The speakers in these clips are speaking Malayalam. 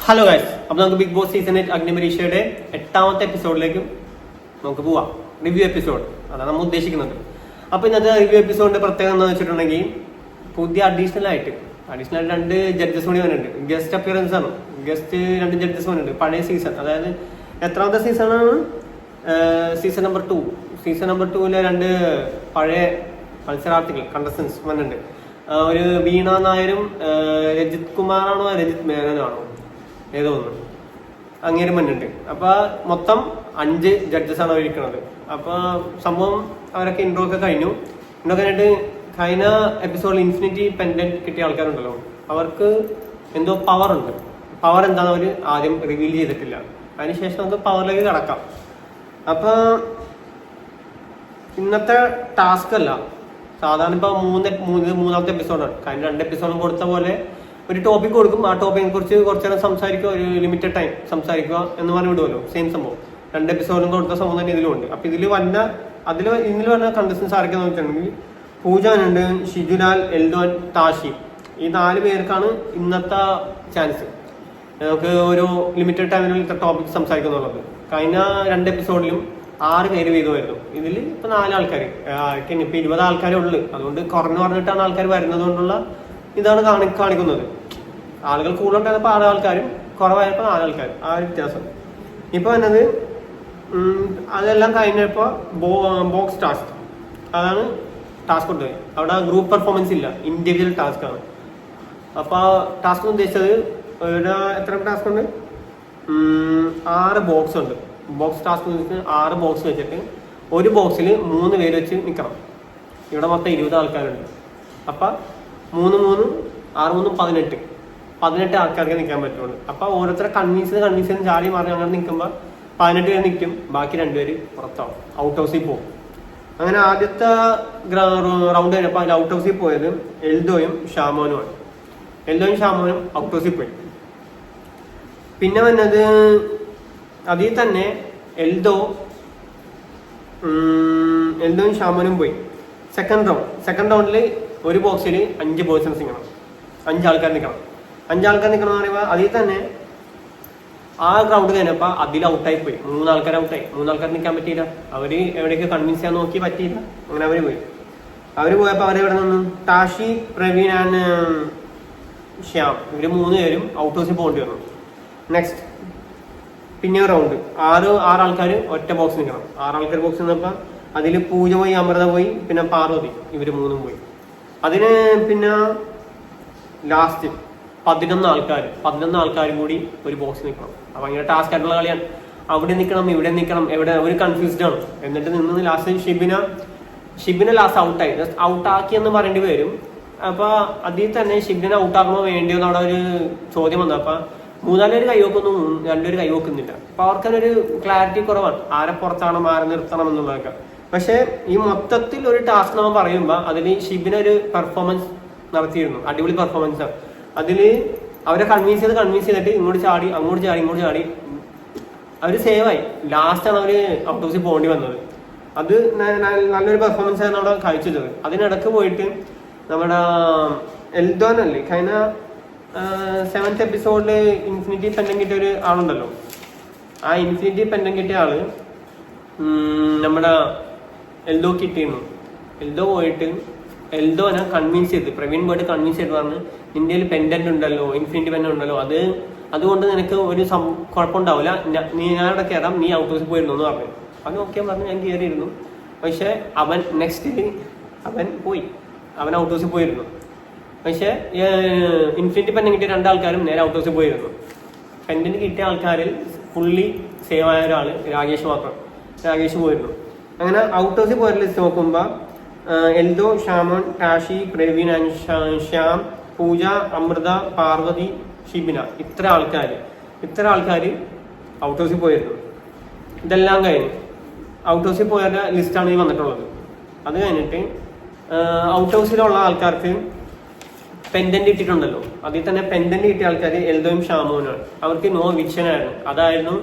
ഹലോ ഗൈസ്, അപ്പൊ നമുക്ക് ബിഗ് ബോസ് സീസൺ 8 അഗ്നിപരീക്ഷയുടെ 8ാമത്തെ എപ്പിസോഡിലേക്ക് നമുക്ക് പോവാം. റിവ്യൂ എപ്പിസോഡ് അതാണ് നമ്മൾ ഉദ്ദേശിക്കുന്നത്. അപ്പൊ ഇന്നത്തെ റിവ്യൂ എപ്പിസോഡിന്റെ പ്രത്യേകത എന്താണെന്ന് വെച്ചിട്ടുണ്ടെങ്കിൽ പുതിയ അഡീഷണൽ ആയിട്ട് 2 ജഡ്ജസ് കൂടി വന്നിട്ടുണ്ട്. ഗസ്റ്റ് അപ്പിയറൻസ് ആണ്. ഗസ്റ്റ് 2 ജഡ്ജസ് വന്നിട്ടുണ്ട്. പഴയ സീസൺ, അതായത് എത്രാമത്തെ സീസണാണ്? Season number 2. സീസൺ നമ്പർ 2 2 പഴയ മത്സരാർത്ഥികൾ കണ്ടസ്റ്റൻസ് വന്നിട്ടുണ്ട്. ഒരു വീണ നായരും രജിത് കുമാറാണോ രജിത് മേനോനാണോ ഏതോ ഒന്ന് അങ്ങേരും വന്നിട്ടുണ്ട്. അപ്പൊ മൊത്തം 5 ജഡ്ജസ് ആണ് ഇരിക്കുന്നത്. അപ്പൊ സംഭവം അവരൊക്കെ ഇൻട്രോ ഒക്കെ കഴിഞ്ഞു. ഇൻട്രോ കഴിഞ്ഞിട്ട് കഴിഞ്ഞ എപ്പിസോഡിൽ ഇൻഫിനിറ്റി പെൻഡന്റ് കിട്ടിയ ആൾക്കാരുണ്ടല്ലോ, അവർക്ക് എന്തോ പവർ ഉണ്ട്. പവർ എന്താണെന്ന് അവർ ആദ്യം റിവീൽ ചെയ്തിട്ടില്ല. അതിനുശേഷം നമുക്ക് പവറിലേക്ക് കടക്കാം. അപ്പൊ ഇന്നത്തെ ടാസ്ക് അല്ല, സാധാരണ ഇപ്പൊ മൂന്നാമത്തെ എപ്പിസോഡാണ്. കഴിഞ്ഞ 2 എപ്പിസോഡും കൊടുത്ത പോലെ ഒരു ടോപ്പിക് കൊടുക്കും. ആ ടോപ്പിക്കിനെ കുറിച്ച് കുറച്ചു നേരം സംസാരിക്കുക, ഒരു ലിമിറ്റഡ് ടൈം സംസാരിക്കുക എന്ന് പറഞ്ഞു വിടുമല്ലോ. സെയിം സംഭവം 2 എപ്പിസോഡും കൊടുത്ത സംഭവം തന്നെ ഇതിലും ഉണ്ട്. അപ്പൊ ഇന്നിൽ വന്ന കണ്ടസ്റ്റൻസ് ആരൊക്കെയാന്ന് വെച്ചിട്ടുണ്ടെങ്കിൽ പൂജാനുണ്ട്, ഷിജുലാൽ, എൽദോൻ, താഷി. ഈ 4 പേർക്കാണ് ഇന്നത്തെ ചാൻസ്. നമുക്ക് ഒരു ലിമിറ്റഡ് ടൈമിനുള്ളിൽ ടോപ്പിക് സംസാരിക്കുന്നുള്ളത്. കഴിഞ്ഞ 2 എപ്പിസോഡിലും 6 പേര് വീതമായിരുന്നു. ഇതിൽ ഇപ്പൊ 4 ആൾക്കാർ, ഇപ്പൊ 20 ആൾക്കാരേ ഉള്ളു. അതുകൊണ്ട് കുറഞ്ഞു പറഞ്ഞിട്ടാണ് ആൾക്കാർ വരുന്നത് കൊണ്ടുള്ള ഇതാണ് കാണിക്കുന്നത്. ആളുകൾ കൂടുതലുണ്ടായപ്പോൾ 6 ആൾക്കാരും കുറവായപ്പോൾ 4 ആൾക്കാരും, ആ ഒരു വ്യത്യാസം. ഇപ്പൊ എന്നത് അതെല്ലാം കഴിഞ്ഞപ്പോ ബോക്സ് ടാസ്ക്, അതാണ് ടാസ്ക് ഉണ്ട്. അവിടെ ഗ്രൂപ്പ് പെർഫോമൻസ് ഇല്ല, ഇൻഡിവിജ്വൽ ടാസ്ക് ആണ്. അപ്പൊ ടാസ്ക് ഉദ്ദേശിച്ചത് എത്ര ടാസ്ക് ഉണ്ട്? 6 ബോക്സ് ഉണ്ട്. ബോക്സ് ടാസ്ക് 6 ബോക്സ് വെച്ചിട്ട് ഒരു ബോക്സിൽ 3 പേര് വെച്ച് നിൽക്കണം. ഇവിടെ മൊത്തം 20 ആൾക്കാരുണ്ട്. അപ്പൊ 3 3 6 3 18 ആൾക്കാർക്ക് നിൽക്കാൻ പറ്റുള്ളൂ. അപ്പൊ ഓരോരുത്തരെ കൺവീൻസ് ചാടി മാറി അങ്ങനെ നിൽക്കുമ്പോൾ 18 പേര് നിൽക്കും, ബാക്കി 2 പേര് പുറത്താവും, ഔട്ട് ഹൗസിൽ പോകും. അങ്ങനെ ആദ്യത്തെ റൗണ്ട് കഴിഞ്ഞപ്പോൾ അതിൽ ഔട്ട് ഹൗസിൽ പോയത് എൽദോയും ഷാമോനുമാണ്. എൽദോയും ഷാമോനും ഔട്ട് ഹൗസിൽ പോയി. പിന്നെ വന്നത് അതിൽ തന്നെ എൽദോയും ഷാമോനും പോയി. സെക്കൻഡ് റൗണ്ടിൽ ഒരു ബോക്സിൽ 5 പേഴ്സൺസ് നിൽക്കണം, 5 ആൾക്കാർ നിൽക്കണം. 5 ആൾക്കാർ നിൽക്കണം എന്ന് പറയുമ്പോൾ അതിൽ തന്നെ ആ റൗണ്ട് കഴിഞ്ഞപ്പോൾ അതിൽ ഔട്ടായി പോയി. 3 ആൾക്കാർ ഔട്ടായി. 3 ആൾക്കാർ നിൽക്കാൻ പറ്റിയില്ല. അവര് എവിടേക്ക് കൺവിൻസ് ചെയ്യാൻ നോക്കി, പറ്റിയില്ല. അങ്ങനെ അവര് പോയപ്പോൾ അവരെവിടെ നിന്ന് ടാഷി, പ്രവീൺ ആൻഡ് ശ്യാം, ഇവര് 3 പേരും ഔട്ട് ഹൗസിൽ പോകേണ്ടി വന്നു. നെക്സ്റ്റ് പിന്നെ റൗണ്ട് 6 ആൾക്കാർ ഒറ്റ ബോക്സ് നിൽക്കണം. 6 ആൾക്കാർ ബോക്സ് നിന്നപ്പോൾ അതിൽ പൂജ പോയി, അമൃത പോയി, പിന്നെ പാർവതി, ഇവര് 3 പോയി. അതിന് പിന്നെ ലാസ്റ്റ് 11 ആൾക്കാരും കൂടി ഒരു ബോക്സ് നിൽക്കണം. അപ്പൊ ഭയങ്കര ടാസ്ക് ആയിട്ടുള്ള കളിയാണ്. അവിടെ നിൽക്കണം, ഇവിടെ നിൽക്കണം, എവിടെ ഒരു കൺഫ്യൂസ്ഡ് ആണ്. എന്നിട്ട് നിന്ന് ലാസ്റ്റ് ഷിബിന ലാസ്റ്റ് ഔട്ടായി. ഔട്ടാക്കി എന്ന് പറയേണ്ടി വരും. അപ്പൊ അതിൽ തന്നെ ഷിബിനെ ഔട്ടാക്കണോ വേണ്ടിയോ എന്ന് അവിടെ ഒരു ചോദ്യം വന്നു. അപ്പൊ 3 പേര് കൈവെക്കുന്നു, 2 പേര് കൈവെക്കുന്നില്ല. അപ്പൊ അവർക്കൊരു ക്ലാരിറ്റി കുറവാണ്, ആരെ പുറത്താണം, ആരെ നിർത്തണം എന്നുള്ളതൊക്കെ. പക്ഷെ ഈ മൊത്തത്തിൽ ഒരു ടാസ്ക് നമ്മൾ പറയുമ്പോൾ അതിൽ ഷിബിന ഒരു പെർഫോമൻസ് നടത്തിയിരുന്നു, അടിപൊളി പെർഫോമൻസ് ആണ്. അതില് അവരെ കൺവിൻസ് ചെയ്തിട്ട് ഇങ്ങോട്ട് ചാടി അവര് സേവായി. ലാസ്റ്റാണ് അവര് ഔട്ട് ഹൗസിൽ പോകേണ്ടി വന്നത്. അത് നല്ലൊരു പെർഫോമൻസ് ആണ് അവിടെ കാഴ്ചത്. അതിനിടക്ക് പോയിട്ട് നമ്മുടെ എൽദോൻ അല്ലേ, കഴിഞ്ഞ 7th എപ്പിസോഡില് ഇൻഫിനിറ്റി പെൻഡൻ കിട്ടിയ ഒരു ആളുണ്ടല്ലോ, ആ ഇൻഫിനിറ്റി പെൻഡൻ കിട്ടിയ ആള് നമ്മുടെ എൽദോ കിട്ടിയിരുന്നു. എൽദോ പോയിട്ട് എൽദോനെ കൺവിൻസ് ചെയ്ത്, പ്രവീൺ പോയിട്ട് കൺവിൻസ് ചെയ്ത് പറഞ്ഞ് നിന്റെ പെൻഡന്റ് ഉണ്ടല്ലോ, ഇൻഫിനിറ്റി പെൻഡന്റ് ഉണ്ടല്ലോ, അതുകൊണ്ട് നിനക്ക് ഒരു കുഴപ്പമുണ്ടാവില്ല, ഞാനവിടെ കയറാം, നീ ഔട്ട് ഹൗസിൽ പോയിരുന്നു എന്ന് പറഞ്ഞു. അവൻ ഓക്കെ പറഞ്ഞു, ഞാൻ കയറിയിരുന്നു. പക്ഷെ അവൻ നെക്സ്റ്റ് അവൻ ഔട്ട് ഹൗസിൽ പോയിരുന്നു. പക്ഷെ ഇൻഫിനിറ്റി പെൻഡന്റ് കിട്ടിയ 2 ആൾക്കാരും നേരെ ഔട്ട് ഹൗസിൽ പോയിരുന്നു. പെൻഡന്റ് കിട്ടിയ ആൾക്കാരിൽ ഫുള്ളി സേവ് ആയ ഒരാള് രാകേഷ് പോയിരുന്നു. അങ്ങനെ ഔട്ട് ഹൗസിൽ പോയ ലിസ്റ്റ് നോക്കുമ്പോ എൽദോ, ഷാമോൻ, ടാഷി, പ്രവീൺ, ശ്യാം, പൂജ, അമൃത, പാർവതി, ഷിബിന, ഇത്ര ആൾക്കാർ ഔട്ട് ഹൗസിൽ പോയിരുന്നു. ഇതെല്ലാം കഴിഞ്ഞ് ഔട്ട് ഹൗസിൽ പോയവരുടെ ലിസ്റ്റാണ് ഈ വന്നിട്ടുള്ളത്. അത് കഴിഞ്ഞിട്ട് ഔട്ട് ഹൗസിലുള്ള ആൾക്കാർക്ക് പെൻഡന്റ് ഇട്ടിട്ടുണ്ടല്ലോ, അതിൽ തന്നെ പെൻഡന്റ് കിട്ടിയ ആൾക്കാർ എൽദോയും ഷാമോനാണ്. അവർക്ക് നോ വിക്ഷൻ ആയിരുന്നു. അതായിരുന്നു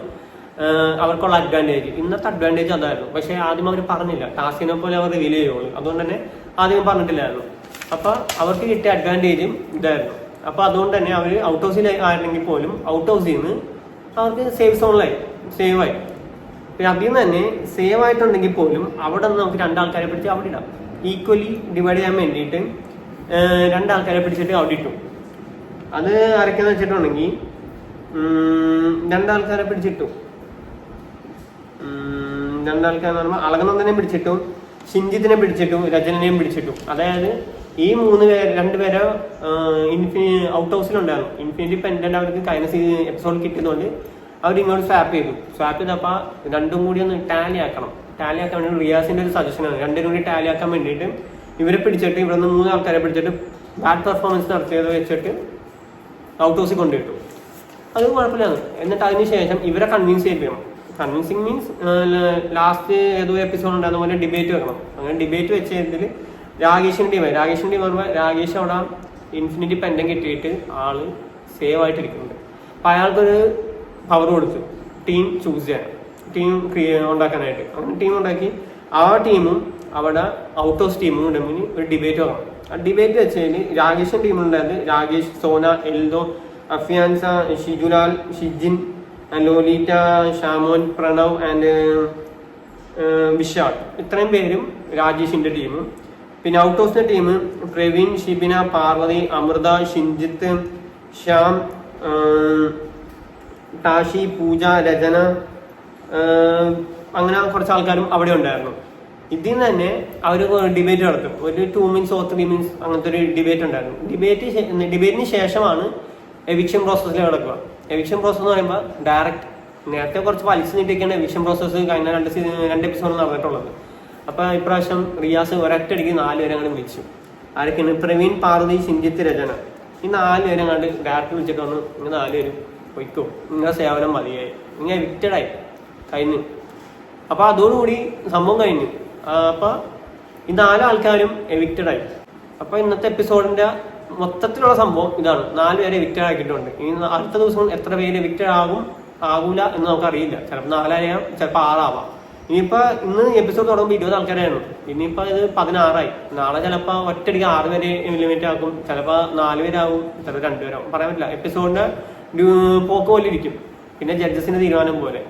അവർക്കുള്ള അഡ്വാൻറ്റേജ്. ഇന്നത്തെ അഡ്വാൻറ്റേജ് അതായിരുന്നു. പക്ഷെ ആദ്യം അവർ പറഞ്ഞില്ല, ടാസ്കിനെ പോലെ അവർ റിവീൽ ചെയ്യുള്ളൂ. അതുകൊണ്ട് തന്നെ ആദ്യം പറഞ്ഞിട്ടില്ലായിരുന്നു. അപ്പൊ അവർക്ക് കിട്ടിയ അഡ്വാൻറ്റേജും ഇതായിരുന്നു. അപ്പൊ അതുകൊണ്ട് തന്നെ അവർ ഔട്ട് ഹൗസിൽ ആയിരുന്നെങ്കിൽ പോലും ഔട്ട് ഹൗസിൽ നിന്ന് അവർക്ക് സേഫ് സോണിലായി, സേവായി. പിന്നെ അതിൽ നിന്ന് തന്നെ സേവ് ആയിട്ടുണ്ടെങ്കിൽ പോലും അവിടെ നിന്ന് നമുക്ക് രണ്ടാൾക്കാരെ പിടിച്ച് അവിടെ ഇടാം. ഈക്വലി ഡിവൈഡ് ചെയ്യാൻ വേണ്ടിയിട്ട് രണ്ടാൾക്കാരെ പിടിച്ചിട്ട് അവിടെ ഇട്ടു. അത് ആരൊക്കെയെന്ന് വെച്ചിട്ടുണ്ടെങ്കിൽ രണ്ടാൾക്കാരെ പിടിച്ചിട്ടു. രണ്ടാൾക്കാരെന്ന് പറയുമ്പോൾ അളകനന്ദനെ പിടിച്ചിട്ടു, ഷിൻജിത്തിനെ പിടിച്ചിട്ടു, രജനെയും പിടിച്ചിട്ടു. അതായത് ഈ രണ്ടുപേരെ ഔട്ട് ഹൗസിലുണ്ടായിരുന്നു. ഇൻഫിനിറ്റി പെൻഡന്റ് അവർക്ക് കഴിഞ്ഞ എപ്പിസോഡ് കിട്ടിയതുകൊണ്ട് അവർ ഇങ്ങോട്ട് സ്വാപ്പ് ചെയ്തപ്പോൾ രണ്ടും കൂടി ഒന്ന് ടാലി ആക്കാൻ വേണ്ടി റിയാസിന്റെ ഒരു സജഷനാണ്. രണ്ടും കൂടി ടാലി ആക്കാൻ വേണ്ടിയിട്ട് ഇവരെ പിടിച്ചിട്ട് ഇവിടെ നിന്ന് 3 ആൾക്കാരെ പിടിച്ചിട്ട് ബാഡ് പെർഫോമൻസ് നടത്തിയത് വെച്ചിട്ട് ഔട്ട് ഹൗസിൽ കൊണ്ടുപോയിട്ടു. അത് കുഴപ്പമില്ലാന്ന്. എന്നിട്ട് അതിനുശേഷം ഇവരെ കൺവിൻസ് ചെയ്യിപ്പിക്കണം. കൺവിൻസിങ് മീൻസ് ലാസ്റ്റ് ഏതോ എപ്പിസോഡ് ഉണ്ടാകുന്ന പോലെ ഡിബേറ്റ് വെക്കണം. അങ്ങനെ ഡിബേറ്റ് വെച്ചതിൽ രാകേഷിന്റെ ടീം പറയുമ്പോൾ രാകേഷ് അവിടെ ഇൻഫിനിറ്റി പെൻഡൻ കിട്ടിയിട്ട് ആള് സേവ് ആയിട്ടിരിക്കുന്നുണ്ട്. അപ്പൊ അയാൾക്കൊരു പവർ കൊടുത്തു ടീം ചൂസ് ചെയ്യാൻ, ടീം ഉണ്ടാക്കാനായിട്ട്. അങ്ങനെ ടീം ഉണ്ടാക്കി ആ ടീമും അവിടെ ഔട്ട് ഹൗസ് ടീമും ഉണ്ടെങ്കിൽ ഒരു ഡിബേറ്റ് വേണം. ആ ഡിബേറ്റ് വെച്ചതിന് രാകേഷിന്റെ ടീമുണ്ടായത് രാകേഷ്, സോന, എൽദോ, അഫിയാൻസ, ഷിജുലാൽ, ഷിജിൻ, ലോലിറ്റ, ഷാമോൻ, പ്രണവ് ആൻഡ് വിശാൽ. ഇത്രയും പേരും രാജേഷിന്റെ ടീമും. പിന്നെ ഔട്ട് ഹൗസിന്റെ ടീം പ്രവീൺ, ഷിബിന, പാർവതി, അമൃത, ഷിൻജിത്ത്, ശ്യാം, ടാഷി, പൂജ, രചന, അങ്ങനെ കുറച്ച് ആൾക്കാരും അവിടെ ഉണ്ടായിരുന്നു. ഇതിൽ നിന്ന് തന്നെ അവർ ഡിബേറ്റ് നടത്തും. ഒരു 2 minutes or 3 minutes അങ്ങനത്തെ ഒരു ഡിബേറ്റ് ഉണ്ടായിരുന്നു. ഡിബേറ്റിന് ശേഷമാണ് എവിക്ഷൻ പ്രോസസ്സിൽ നടക്കുക. എവിക്ഷൻ പ്രോസസ് എന്ന് പറയുമ്പോൾ ഡയറക്റ്റ് നേരത്തെ കുറച്ച് വലിച്ചു നീട്ടിയൊക്കെയാണ് എവിക്ഷൻ പ്രോസസ്സ് കഴിഞ്ഞ 2 എപ്പിസോഡ് നടന്നിട്ടുള്ളത്. അപ്പൊ ഇപ്രാവശ്യം റിയാസ് ഒരൊറ്റടിക്ക് 4 പേരെ അങ്ങോട്ട് വിളിച്ചു. ആരൊക്കെയാണ്? പ്രവീൺ, പാർവതി, ഷിൻജിത്ത്, രചന. ഈ 4 പേരെ അങ്ങോട്ട് ഡയറക്റ്റ് വിളിച്ചിട്ട് വന്നു, ഇങ്ങനെ 4 പേരും പൊയ്ക്കോ, നിങ്ങളുടെ സേവനം മതിയായി, ഇങ്ങനെ എവിക്റ്റഡായി കഴിഞ്ഞു. അപ്പൊ അതോടുകൂടി സംഭവം കഴിഞ്ഞു. അപ്പൊ ഈ 4 ആൾക്കാരും എവിക്റ്റഡായി. അപ്പൊ ഇന്നത്തെ എപ്പിസോഡിന്റെ മൊത്തത്തിലുള്ള സംഭവം ഇതാണ്. 4 പേരെ എവിക്റ്റഡ് ആക്കിയിട്ടുണ്ട്. ഇനി അടുത്ത ദിവസം എത്ര പേര് എവിക്റ്റഡ് ആകൂല എന്ന് നമുക്കറിയില്ല. ചിലപ്പോൾ 4 ആയാം, ചിലപ്പോൾ 6 ആവാം. ഇനിയിപ്പോ ഇന്ന് എപ്പിസോഡ് തുടങ്ങുമ്പോൾ 20 ആൾക്കാരായിരുന്നു. ഇനിയിപ്പോ ഇത് 16 ആയി. നാളെ ചിലപ്പോ ഒറ്റയടിക്ക് 6 പേരെ ലിമിറ്റ് ആക്കും, ചിലപ്പോ 4 പേരാവും, ചിലപ്പോൾ 2 പേരാവും, പറയാൻ പറ്റില്ല. എപ്പിസോഡിന്റെ പോക്ക് പോലെ ഇരിക്കും. പിന്നെ ജഡ്ജസിന്റെ തീരുമാനം പോലെ.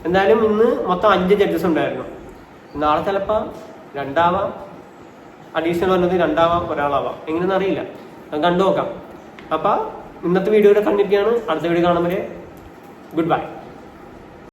എന്തായാലും ഇന്ന് മൊത്തം 5 ജഡ്ജസ് ഉണ്ടായിരുന്നു. നാളെ ചിലപ്പോ 2 ആവാം, അഡീഷണൽ വന്നത് 2 ആവാം, 1 ആവാം, എങ്ങനെയൊന്നും അറിയില്ല. കണ്ടു നോക്കാം. അപ്പൊ ഇന്നത്തെ വീഡിയോയുടെ കണ്ടിട്ടാണ്. അടുത്ത വീഡിയോ കാണുമ്പോൾ ഗുഡ് ബൈ.